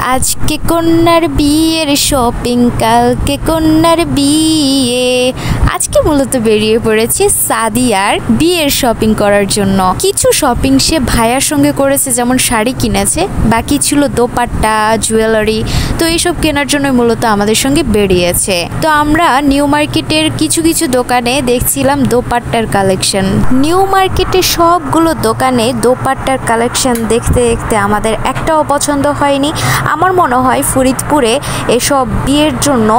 আজকে কন্যার বিয়ের শপিং, কালকে কন্যার বিয়ে। আজকে মূলত বেরিয়ে পড়েছি সাদিয়ার বিয়ের শপিং করার জন্য। কিছু শপিং সে ভাইয়ার সঙ্গে করেছে, যেমন শাড়ি কিনেছে, বাকি ছিল দোপাট্টা, জুয়েলারি। তো এইসব কেনার জন্য মূলত আমাদের সঙ্গে বেরিয়েছে। তো আমরা নিউ মার্কেটের কিছু কিছু দোকানে দেখছিলাম দোপাট্টার কালেকশন। নিউ মার্কেটে সবগুলো দোকানে দোপাট্টার কালেকশন দেখতে দেখতে আমাদের একটাও পছন্দ হয়নি। আমার মনে হয় ফরিদপুরে এসব বিয়ের জন্য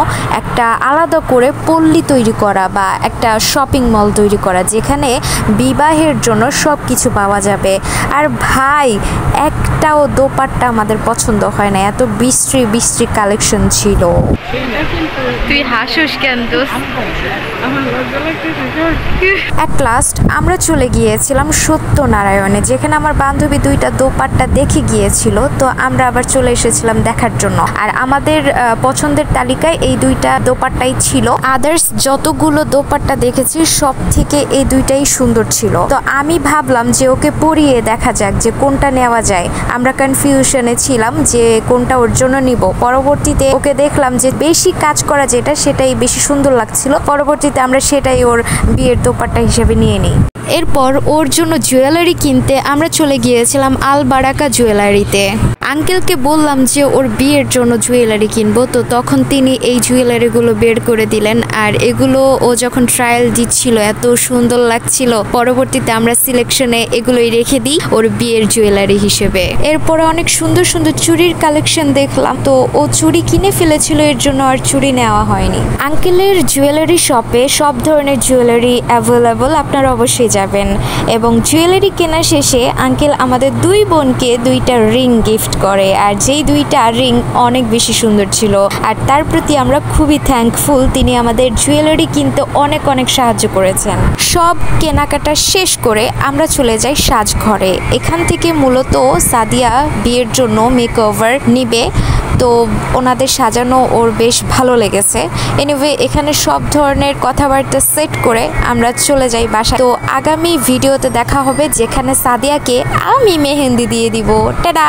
একটা আলাদা করে পল্লী তৈরি করা বা একটা শপিং মল তৈরি করা, যেখানে বিবাহের জন্য সব কিছু পাওয়া যাবে। আর ভাই, একটাও দোপাট্টা আমাদের পছন্দ হয় না, এত বিশ্রী বিশ্রী কালেকশন ছিল। তুই হাসিস কেন দোস্ত? অ্যাট লাস্ট আমরা চলে গিয়েছিলাম সত্যনারায়ণে, যেখানে আমার বান্ধবী দুইটা দোপাট্টা দেখে গিয়েছিল। তো আমরা আবার চলে এসেছিলাম দেখার জন্য। আর আমাদের পছন্দের তালিকায় এই দুইটা দোপাট্টাই ছিল। আদার্স যতগুলো দোপাট্টা দেখেছি সব থেকে এই দুইটাই সুন্দর ছিল। তো আমি ভাবলাম যে ওকে পরিয়ে দেখা যাক যে কোনটা নেওয়া যায়। আমরা কনফিউশনে ছিলাম যে কোনটা ওর জন্য নিব। পরবর্তীতে ওকে দেখলাম যে বেশি কাজ করা যেটা, সেটাই বেশি সুন্দর লাগছিল। পরবর্তীতে আমরা সেটাই ওর বিয়ের দোপাট্টা হিসেবে নিয়ে নিই। এরপর ওর জন্য জুয়েলারি কিনতে আমরা চলে গিয়েছিলাম আল বারাকা জুয়েলারিতে। আঙ্কেলকে বললাম যে ওর বিয়ের জন্য জুয়েলারি কিনবো, তো তখন তিনি এই জুয়েলারিগুলো বের করে দিলেন। আর এগুলো ও যখন ট্রায়াল দিচ্ছিল এত সুন্দর লাগছিল। পরবর্তীতে আমরা সিলেকশনে এগুলোই রেখে দিই ওর বিয়ের জুয়েলারি হিসেবে। এরপরে অনেক সুন্দর সুন্দর চুড়ির কালেকশন দেখলাম, তো ও চুড়ি কিনে ফেলেছিল, এর জন্য আর চুড়ি নেওয়া হয়নি। আঙ্কেলের জুয়েলারি শপে সব ধরনের জুয়েলারি অ্যাভেলেবল, আপনারা অবশ্যই যাবেন। এবং জুয়েলারি কেনা শেষে আঙ্কেল আমাদের দুই বোনকে দুইটা রিং গিফট করে, আর যেই দুইটা রিং অনেক বেশি সুন্দর ছিল। আর তার প্রতি আমরা খুবই থ্যাঙ্কফুল, তিনি আমাদের জুয়েলারি কিনতে অনেক অনেক সাহায্য করেছেন। সব কেনাকাটা শেষ করে আমরা চলে যাই সাজঘরে। এখান থেকে মূলত সাদিয়া বিয়ের জন্য মেকওভার নিবে, তো ওনাদের সাজানো ওর বেশ ভালো লেগেছে। এনিওয়ে, এখানে সব ধরনের কথাবার্তা সেট করে আমরা চলে যাই বাসায়। তো আগামী ভিডিওতে দেখা হবে, যেখানে সাদিয়াকে আমি মেহেন্দি দিয়ে দিব। টাটা।